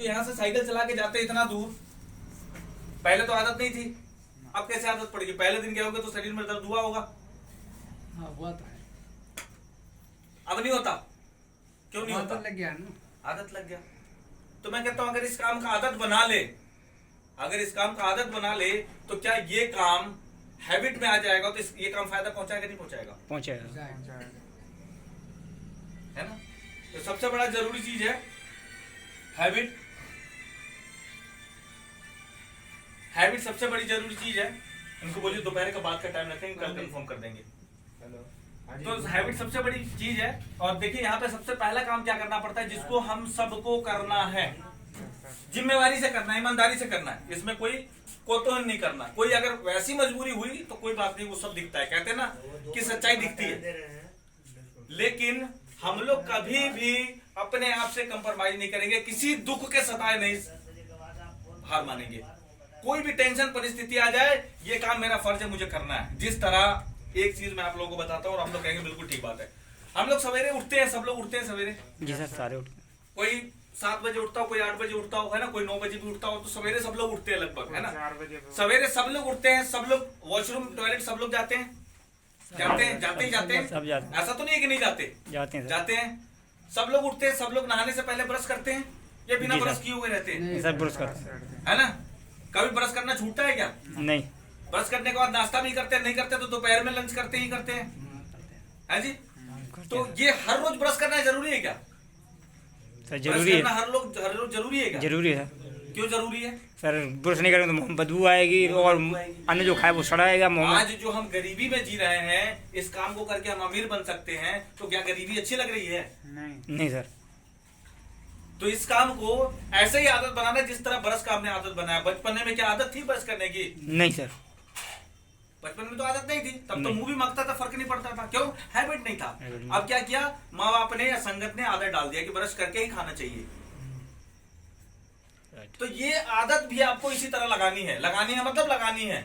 तो यहाँ से साइकिल चला के जाते इतना दूर, पहले तो आदत नहीं थी, अब कैसे आदत पड़ेगी? पहले दिन गए होगे तो शरीर में दर्द हुआ होगा। हाँ हुआ तो है। अब नहीं होता, क्यों नहीं होता? आदत लग गया ना। आदत लग गया। तो मैं कहता हूं अगर इस काम का आदत बना ले, अगर इस काम का आदत बना ले तो क्या ये काम हैबिट में आ जाएगा तो ये काम फायदा पहुंचाएगा नहीं पहुंचाएगा? पहुंचेगा। है ना? तो सबसे बड़ा जरूरी चीज है हैबिट। हैबिट सबसे बड़ी जरूरी चीज है। इनको बोलिए दोपहर का बाद का टाइम रखेंगे, कल कंफर्म कर देंगे। तो हैबिट सबसे बड़ी चीज है। और देखिए यहाँ पे सबसे पहला काम क्या करना पड़ता है, जिसको हम सबको करना है, जिम्मेवारी से करना है, ईमानदारी से करना है, इसमें कोई कोतोहन नहीं करना। कोई अगर वैसी मजबूरी हुई तो कोई बात नहीं, वो सब दिखता है, कहते हैं ना कि सच्चाई दिखती है। लेकिन हम लोग कभी भी अपने आप से कंप्रोमाइज नहीं करेंगे, किसी दुख के सताए नहीं हार मानेंगे। कोई भी टेंशन परिस्थिति आ जाए, ये काम मेरा फर्ज है, मुझे करना है। जिस तरह एक चीज मैं आप लोगों को बताता हूँ और हम लोग कहेंगे बिल्कुल ठीक बात है। हम लोग सवेरे उठते हैं, सब लोग उठते हैं सवेरे। जी सर, सारे उठते हैं। कोई 7 बजे उठता हो, कोई 8 बजे उठता हो, है ना, कोई 9 बजे भी उठता हो। तो सवेरे सब लोग उठते हैं लगभग, है ना। सवेरे सब लोग उठते हैं, सब लोग वॉशरूम टॉयलेट सब लोग जाते हैं, जाते हैं, जाते ही जाते हैं। सब जाते हैं। ऐसा तो नहीं है कि नहीं जाते, जाते हैं सर। जाते हैं। सब लोग उठते हैं, सब लोग नहाने से पहले ब्रश करते हैं या बिना जी सर। ब्रश किए हुए रहते हैं? सर ब्रश करते हैं। है ना। कभी ब्रश करना छूटता है क्या? नहीं। ब्रश करने के बाद नाश्ता भी करते हैं, नहीं करते तो दोपहर में लंच करते ही करते हैं, है जी। तो ये हर रोज ब्रश करना जरूरी है क्या? सर जरूरी है। हर रोज जरूरी है क्या? जरूरी है। क्यों जरूरी है? सर ब्रश नहीं करेंगे तो बदबू आएगी और अन्य जो खाए वो सड़ाएगा। आज जो हम गरीबी में जी रहे हैं, इस काम को करके हम अमीर बन सकते हैं, तो क्या गरीबी अच्छी लग रही है? नहीं सर। तो इस काम को ऐसे ही आदत बनाना है जिस तरह ब्रश का हमने आदत बनाया। बचपन में क्या आदत थी ब्रश करने की? नहीं सर। बचपन में तो आदत नहीं थी, तब तो नहीं। मुंह भी मगता था, फर्क नहीं पड़ता था। क्यों? हैबिट नहीं था। हैबिट नहीं। अब क्या किया, माँ बाप ने या संगत ने आदत डाल दिया कि ब्रश करके ही खाना चाहिए। तो ये आदत भी आपको इसी तरह लगानी है। लगानी है मतलब लगानी है।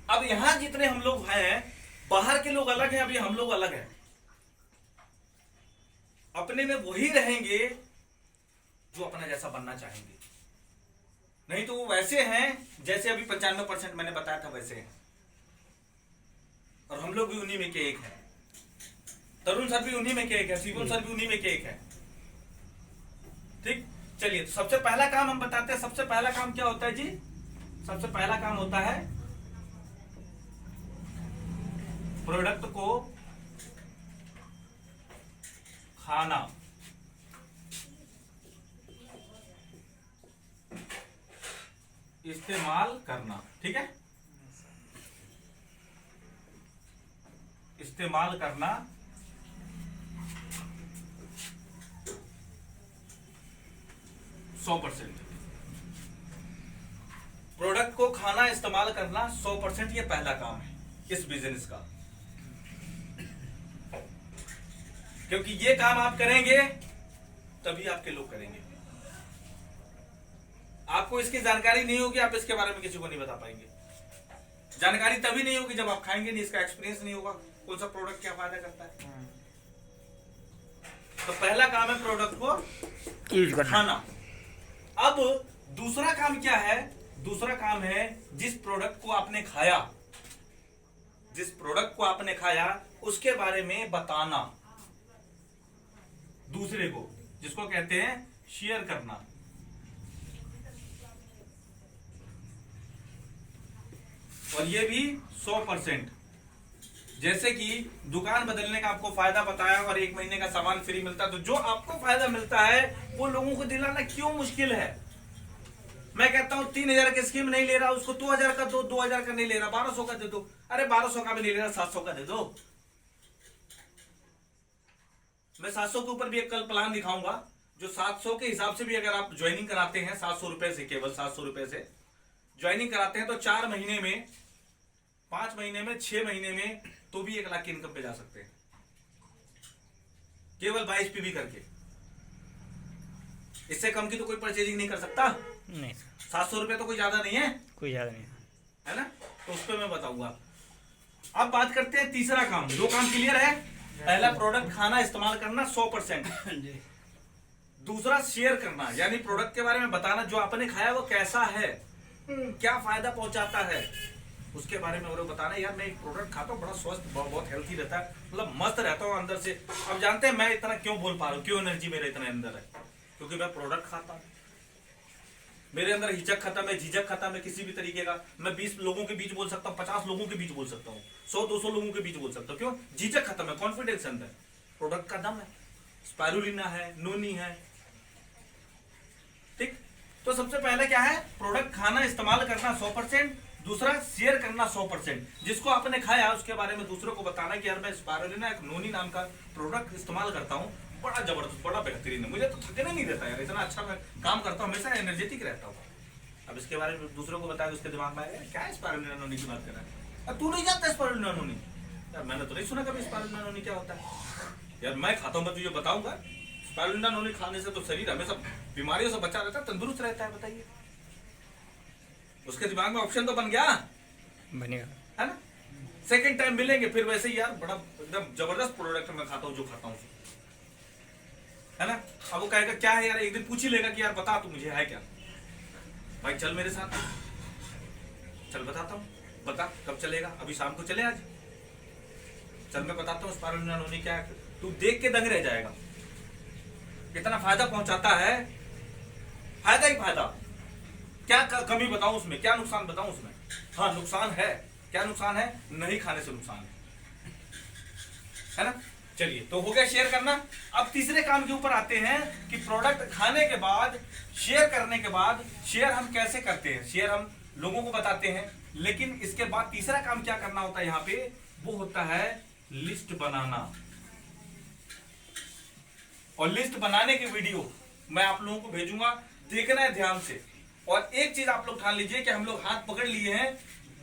अब यहाँ जितने हम लोग हैं, बाहर के लोग अलग हैं, अभी हम लोग अलग हैं। अपने में वही रहेंगे जो अपना जैसा बनना चाहेंगे, नहीं तो वो वैसे हैं जैसे अभी 95% मैंने बताया था वैसे हैं। और हम लोग भी उन्हीं में के एक हैं। तरुण सर भी उन्हीं में के एक है, शिवम सर भी उन्हीं में के एक है। ठीक, चलिए। तो सबसे पहला काम हम बताते हैं। सबसे पहला काम क्या होता है जी? सबसे पहला काम होता है प्रोडक्ट को खाना। इस्तेमाल करना, ठीक है। इस्तेमाल करना, प्रोडक्ट को खाना इस्तेमाल करना 100%, ये पहला काम है इस बिजनेस का। क्योंकि ये काम आप करेंगे तभी आपके लोग करेंगे। आपको इसकी जानकारी नहीं होगी, आप इसके बारे में किसी को नहीं बता पाएंगे। जानकारी तभी नहीं होगी जब आप खाएंगे नहीं, इसका एक्सपीरियंस नहीं होगा कौन सा प्रोडक्ट क्या फायदा करता है। तो पहला काम है प्रोडक्ट को यूज करना। खाना। अब दूसरा काम क्या है? दूसरा काम है जिस प्रोडक्ट को आपने खाया, जिस प्रोडक्ट को आपने खाया उसके बारे में बताना दूसरे को, जिसको कहते हैं शेयर करना। और ये भी 100%। जैसे कि दुकान बदलने का आपको फायदा बताया और 1 महीने का सामान फ्री मिलता है, तो जो आपको फायदा मिलता है वो लोगों को दिलाना क्यों मुश्किल है? मैं कहता हूं 3000 की स्कीम नहीं ले रहा, उसको 2000 का दो, 2000 का नहीं ले रहा, 1200 का दे दो। अरे 1200 का भी नहीं ले रहा, 700 का दे दो। मैं 700 के ऊपर भी एक कल प्लान दिखाऊंगा, जो 700 के हिसाब से भी अगर आप ज्वाइनिंग कराते हैं 700 रुपए से, केवल 700 रुपए से ज्वाइनिंग कराते हैं, तो 4 महीने में, 5 महीने में, 6 महीने में तो भी 1 लाख की इनकम पे जा सकते हैं, केवल 22 पीवी करके। इससे कम की तो कोई परचेजिंग नहीं कर सकता। नहीं, 700 रुपए तो कोई ज्यादा नहीं है, कोई ज्यादा नहीं है ना। तो उस पर मैं बताऊंगा। अब बात करते हैं तीसरा काम। 2 काम क्लियर है। पहला प्रोडक्ट खाना इस्तेमाल करना 100%। दूसरा शेयर करना, यानी प्रोडक्ट के बारे में बताना, जो आपने खाया वो कैसा है, क्या फायदा पहुंचाता है, उसके बारे में और बताना। यार मैं एक प्रोडक्ट खाता हूँ, बड़ा स्वस्थ, बहुत हेल्थी रहता है, मतलब मस्त रहता हूँ अंदर से। अब जानते हैं मैं इतना क्यों बोल पा रहा हूँ, क्यों एनर्जी मेरे इतना अंदर है, क्योंकि मैं प्रोडक्ट खाता हूँ। मेरे अंदर हिचक खत्म है, झिझक खत्म है किसी भी तरीके का। मैं 20 लोगों के बीच बोल सकता हूँ, 50 लोगों के बीच बोल सकता हूँ, 100-200 लोगों के बीच बोल सकता हूँ। क्यों? झिझक खत्म है, कॉन्फिडेंस अंदर। प्रोडक्ट का दम है, स्पाइरुलिना है, नोनी है। ठीक, तो सबसे पहले क्या है, प्रोडक्ट खाना इस्तेमाल करना 100%, दूसरा शेयर करना 100%। जिसको आपने खाया उसके बारे में दूसरों को बताना कि यार मैं स्पाइरुलिना एक नोनी नाम का प्रोडक्ट इस्तेमाल करता हूँ, बड़ा जबरदस्त, बड़ा बेहतरीन है, मुझे तो थकने नहीं देता यार, इतना अच्छा मैं काम करता हूँ, हमेशा एनर्जेटिक रहता हूँ। अब इसके बारे में दूसरों को बताया, उसके दिमाग में आएगा क्या स्पाइरुलिना नोनी की बात कर रहा है, अब तू नहीं जानता स्पाइरुलिना नोनी? यार मैंने तो नहीं सुना कभी स्पाइरुलिना नोनी क्या होता है। यार मैं खाता हूँ, मैं तुझे बताऊंगा। स्पाइरुलिना नोनी खाने से तो शरीर हमेशा बीमारियों से बचा रहता है, तंदुरुस्त रहता है। बताइए, उसके दिमाग में ऑप्शन तो बन गया, बनेगा, है ना? सेकंड टाइम मिलेंगे फिर वैसे ही, यार बड़ा एकदम जबरदस्त प्रोडक्ट मैं खाता हूँ, जो खाता हूँ, है ना? अब वो कहेगा क्या है यार, एक दिन पूछ ही लेगा कि यार बता तू मुझे है क्या। भाई चल मेरे साथ, चल बताता हूँ। बता कब चलेगा? अभी शाम को चले आज, चल मैं बताता हूँ स्पाइरुलिना नोनी क्या है। तू देख के दंग रह जाएगा, कितना फायदा पहुंचाता है, फायदा ही फायदा। क्या कमी बताऊं उसमें, क्या नुकसान बताऊं उसमें? हाँ नुकसान है, क्या नुकसान है? नहीं खाने से नुकसान है ना? चलिए, तो हो गया शेयर करना। अब तीसरे काम के ऊपर आते हैं कि प्रोडक्ट खाने के बाद, शेयर करने के बाद, शेयर हम कैसे करते हैं, शेयर हम लोगों को बताते हैं, लेकिन इसके बाद तीसरा काम क्या करना होता है यहाँ पे, वो होता है लिस्ट बनाना। और लिस्ट बनाने की वीडियो मैं आप लोगों को भेजूंगा, देखना है ध्यान से। और एक चीज आप लोग ठान लीजिए कि हम लोग हाथ पकड़ लिए हैं,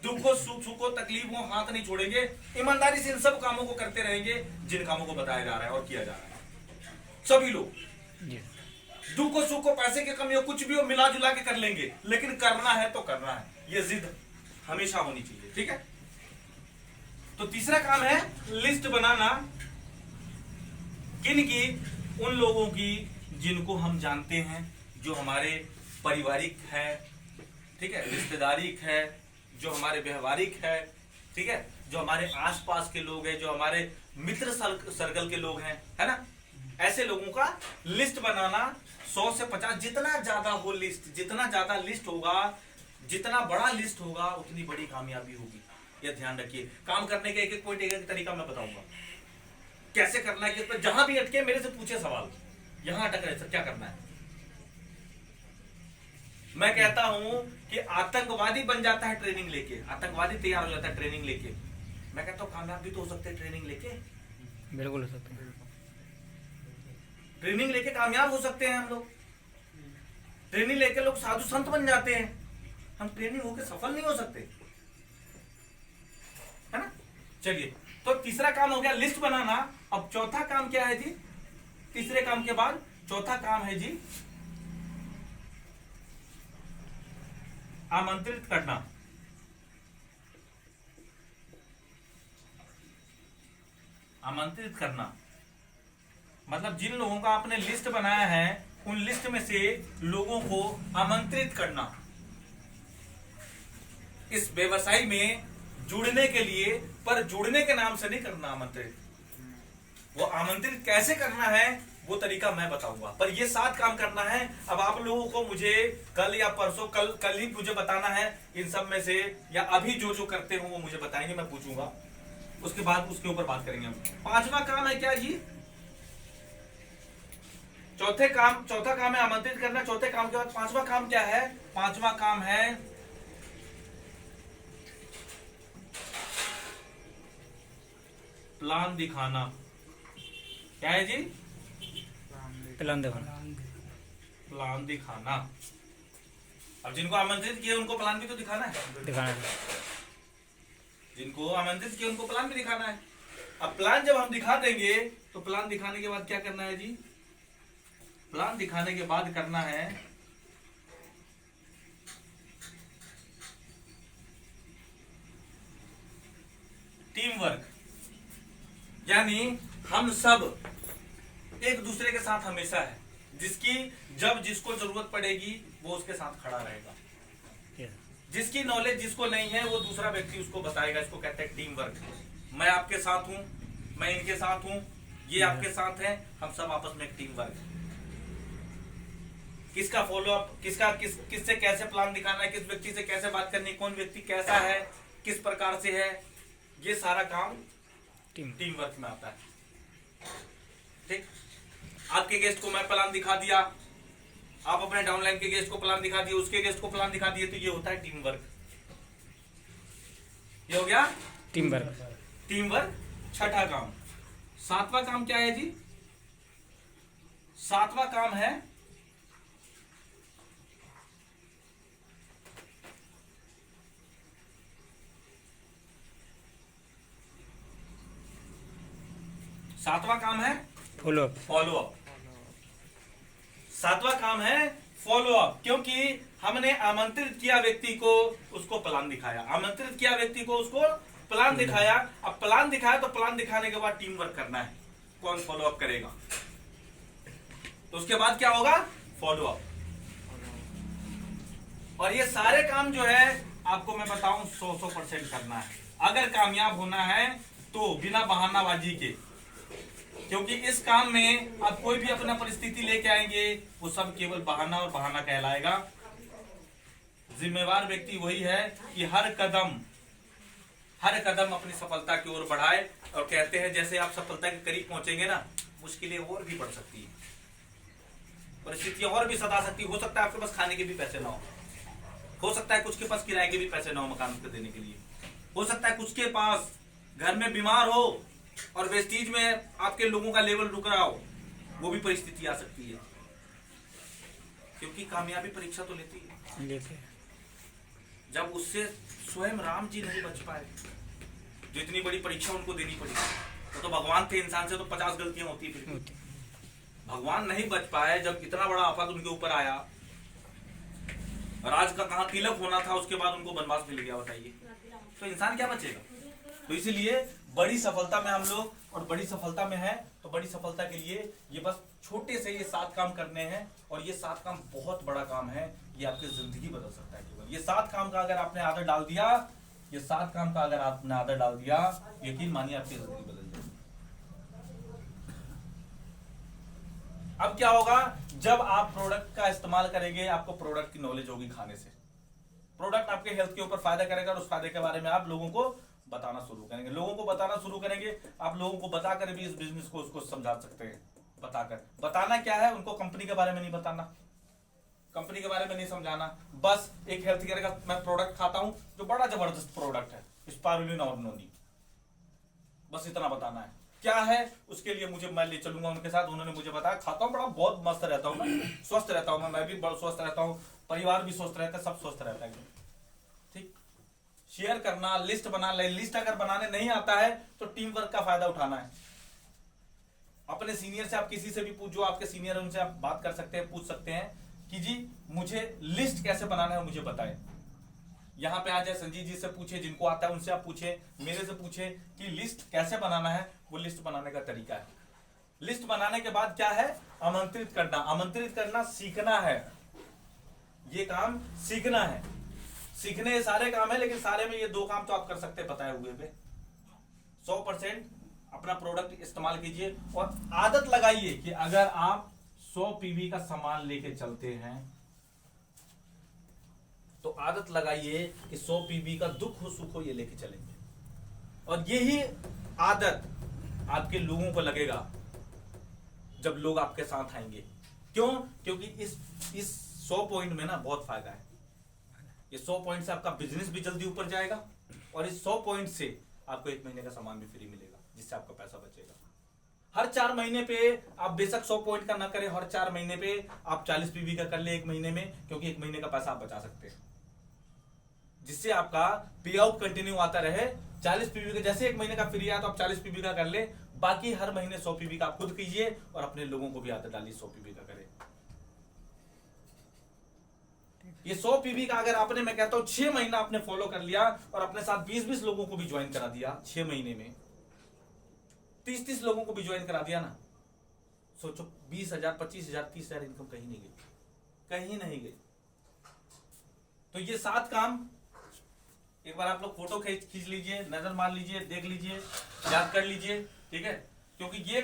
दुखों सुखों तकलीफों हाथ नहीं छोड़ेंगे, ईमानदारी से इन सब कामों को करते रहेंगे जिन कामों को बताया जा रहा है और किया जा रहा है। सभी लोग दुखों सुखों, पैसे की कमी हो, कुछ भी हो, मिला जुला के कर लेंगे, लेकिन करना है तो करना है, ये जिद हमेशा होनी चाहिए। ठीक है, तो तीसरा काम है लिस्ट बनाना। किन की? उन लोगों की जिनको हम जानते हैं, जो हमारे पारिवारिक है, ठीक है, रिश्तेदारिक है, जो हमारे व्यवहारिक है, ठीक है, जो हमारे आसपास के लोग हैं, जो हमारे मित्र सर्कल के लोग हैं, है ना? ऐसे लोगों का लिस्ट बनाना 100 से 50, जितना ज्यादा हो लिस्ट, जितना ज्यादा लिस्ट होगा, जितना बड़ा लिस्ट होगा, उतनी बड़ी कामयाबी होगी। यह ध्यान रखिए। काम करने के एक एक पॉइंट, एक एक तरीका मैं बताऊंगा कैसे करना है। कि जहां भी अटके मेरे से पूछे सवाल, यहां अटक रहे सर क्या करना है। मैं कहता हूं कि आतंकवादी बन जाता है ट्रेनिंग लेके, आतंकवादी तैयार हो जाता है ट्रेनिंग लेके। मैं कहता हूं कामयाब भी तो हो सकते हैं ट्रेनिंग लेके, बिल्कुल हो सकते हैं। ट्रेनिंग लेके कामयाब हो सकते हैं हम लोग। ट्रेनिंग लेके लोग साधु संत बन जाते हैं, हम ट्रेनिंग होके सफल नहीं हो सकते, है ना? चलिए, तो तीसरा काम हो गया लिस्ट बनाना। अब चौथा काम क्या है जी? तीसरे काम के बाद चौथा काम है जी आमंत्रित करना। आमंत्रित करना मतलब जिन लोगों का आपने लिस्ट बनाया है, उन लिस्ट में से लोगों को आमंत्रित करना इस व्यवसाय में जुड़ने के लिए। पर जुड़ने के नाम से नहीं करना आमंत्रित, वो आमंत्रित कैसे करना है वो तरीका मैं बताऊंगा। पर ये 7 काम करना है। अब आप लोगों को मुझे कल या परसों, कल ही मुझे बताना है इन सब में से, या अभी जो जो करते हो वो मुझे बताएंगे, मैं पूछूंगा, उसके बाद उसके ऊपर बात करेंगे हम। 5वां काम है क्या जी? चौथा काम है आमंत्रित करना। चौथे काम के बाद 5वां काम क्या है? 5वां काम है प्लान दिखाना। क्या है जी? प्लान दिखाना। प्लान दिखाना। अब जिनको आमंत्रित किए उनको प्लान भी तो दिखाना है, जिनको आमंत्रित किए उनको प्लान भी दिखाना है। अब प्लान जब हम दिखा देंगे तो प्लान दिखाने के बाद क्या करना है जी? प्लान दिखाने के बाद करना है टीम वर्क। यानी हम सब एक दूसरे के साथ हमेशा है, जिसकी जब जिसको जरूरत पड़ेगी वो उसके साथ खड़ा रहेगा। जिसकी नॉलेज जिसको नहीं है वो दूसरा व्यक्ति उसको बताएगा। इसको कहते हैं टीम वर्क। मैं आपके साथ हूं, मैं इनके साथ हूं, ये आपके साथ हैं, हम सब आपस में एक टीम वर्क। किसका फॉलो अप, किससे कैसे प्लान दिखाना है, किस व्यक्ति से कैसे बात करनी, कौन व्यक्ति कैसा है, किस प्रकार से है, ये सारा काम टीम वर्क में आता है। ठीक, आपके गेस्ट को मैं प्लान दिखा दिया, आप अपने डाउनलाइन के गेस्ट को प्लान दिखा दिए, उसके गेस्ट को प्लान दिखा दिए, तो ये होता है टीम वर्क। ये हो गया टीम वर्क। Team work. छठा काम। सातवां काम क्या है जी? सातवां काम है फॉलो अप। Follow up. सातवां काम है फॉलो अप, क्योंकि हमने आमंत्रित किया व्यक्ति को, उसको प्लान दिखाया, आमंत्रित किया व्यक्ति को, उसको प्लान दिखाया। अब प्लान दिखाया तो प्लान दिखाने के बाद टीम वर्क करना है, कौन फॉलो अप करेगा। तो उसके बाद क्या होगा? Follow up. और ये सारे काम जो है आपको मैं बताऊं 100% करना है अगर कामयाब होना है तो, बिना बहानाबाजी के। क्योंकि इस काम में आप कोई भी अपना परिस्थिति लेके आएंगे वो सब केवल बहाना और बहाना कहलाएगा। जिम्मेवार व्यक्ति वही है कि हर कदम अपनी सफलता की ओर बढ़ाए। और कहते हैं जैसे आप सफलता के करीब पहुंचेंगे ना, मुश्किलें और भी बढ़ सकती है, परिस्थितियां और भी सता सकती। हो सकता है आपके पास खाने के भी पैसे ना हो सकता है कुछ के पास किराए के भी पैसे ना हो मकान को देने के लिए, हो सकता है कुछ के पास घर में बीमार हो और वेस्टीज में आपके लोगों का लेवल रुक रहा हो, वो भी परिस्थिति आ सकती है। क्योंकि कामयाबी परीक्षा तो लेती है। जब उससे स्वयं राम जी नहीं बच पाए, जो इतनी बड़ी परीक्षा उनको देनी पड़ी, तो भगवान थे, इंसान से तो 50 गलतियां होती फिर। भगवान नहीं बच पाए जब इतना बड़ा आफत उनके ऊपर आया, राज का कहां तिलक होना था, उसके बाद उनको वनवास मिल गया, बताइए तो इंसान क्या बचेगा। तो इसीलिए बड़ी सफलता में हम लोग, और बड़ी सफलता में है तो बड़ी सफलता के लिए ये बस छोटे से ये 7 काम करने हैं। और ये 7 काम बहुत बड़ा काम है, ये आपकी जिंदगी बदल सकता है केवल। ये 7 काम का अगर आपने आदत डाल दिया, ये 7 काम का अगर आपने आदत डाल दिया, यकीन मानिए आपकी जिंदगी बदल जाएगी। अब क्या होगा? जब आप प्रोडक्ट का इस्तेमाल करेंगे, आपको प्रोडक्ट की नॉलेज होगी खाने से। प्रोडक्ट आपके हेल्थ के ऊपर फायदा करेगा और उस फायदे के बारे में आप लोगों को बताना शुरू करेंगे। लोगों को बताना शुरू करेंगे, आप लोगों को बताकर भी इस बिजनेस को उसको समझा सकते हैं। बताना क्या है? उनको कंपनी के बारे में नहीं बताना, कंपनी के बारे में नहीं समझाना। बस एक हेल्थ केयर का मैं प्रोडक्ट खाता हूं जो बड़ा जबरदस्त प्रोडक्ट है, स्पारुलिन और नोनी, बस इतना बताना है। क्या है उसके लिए मुझे, मैं ले चलूंगा उनके साथ, उन्होंने मुझे बताया, खाता हूं, बड़ा बहुत मस्त रहता हूं, मैं स्वस्थ रहता हूं, मैं भी बहुत स्वस्थ रहता हूं, परिवार भी स्वस्थ रहता है, सब स्वस्थ रहता है। ठीक, शेयर करना, लिस्ट बना ले। लिस्ट अगर बनाने नहीं आता है तो टीम वर्क का फायदा उठाना है। अपने सीनियर से आप किसी से भी पूछ, जो आपके सीनियर है उनसे आप बात कर सकते हैं, पूछ सकते हैं कि जी मुझे लिस्ट कैसे बनाना है मुझे बताएं। यहां पे आ जाए, संजीव जी से पूछे, जिनको आता है उनसे आप पूछे, मेरे से पूछे कि लिस्ट कैसे बनाना है। वो लिस्ट बनाने का तरीका है। लिस्ट बनाने के बाद क्या है? आमंत्रित करना। आमंत्रित करना सीखना है, ये काम सीखना है। सीखने सारे काम है, लेकिन सारे में ये 2 काम तो आप कर सकते हैं बताए हुए पे। 100% अपना प्रोडक्ट इस्तेमाल कीजिए और आदत लगाइए कि अगर आप 100 पीवी का सामान लेके चलते हैं तो आदत लगाइए कि 100 पीवी का दुख हो सुख हो ये लेके चलेंगे। और यही आदत आपके लोगों को लगेगा जब लोग आपके साथ आएंगे। क्यों? क्योंकि इस 100 पॉइंट में ना बहुत फायदा है। ये 100 पॉइंट से आपका बिजनेस भी जल्दी ऊपर जाएगा और इस 100 पॉइंट से आपको 1 महीने का सामान भी फ्री मिलेगा, जिससे आपका पैसा बचेगा। हर 4 महीने पे आप बेशक 100 पॉइंट का ना करें, हर 4 महीने पे आप 40 पीवी का कर ले 1 महीने में, क्योंकि 1 महीने का पैसा आप बचा सकते हैं, जिससे आपका पे आउट कंटिन्यू आता रहे। 40 पीवी का जैसे 1 महीने का फ्री आया तो आप 40 पीवी का कर ले, बाकी हर महीने 100 पीवी का आप खुद कीजिए और अपने लोगों को भी आदत डालिए 100 पीवी का करें। ये 100 पीवी का अगर आपने, मैं कहता हूं 6 महीना आपने फॉलो कर लिया और अपने साथ 20-20 लोगों को भी ज्वाइन करा दिया, 6 महीने में 30-30 लोगों को भी ज्वाइन करा दिया ना, सोचो 20,000, 25,000, 30,000 इनकम कहीं नहीं गई, कहीं नहीं गई। तो ये 7 काम एक बार आप लोग फोटो खींच लीजिए, नजर मार लीजिए, देख लीजिए, याद कर लीजिए, ठीक है, क्योंकि ये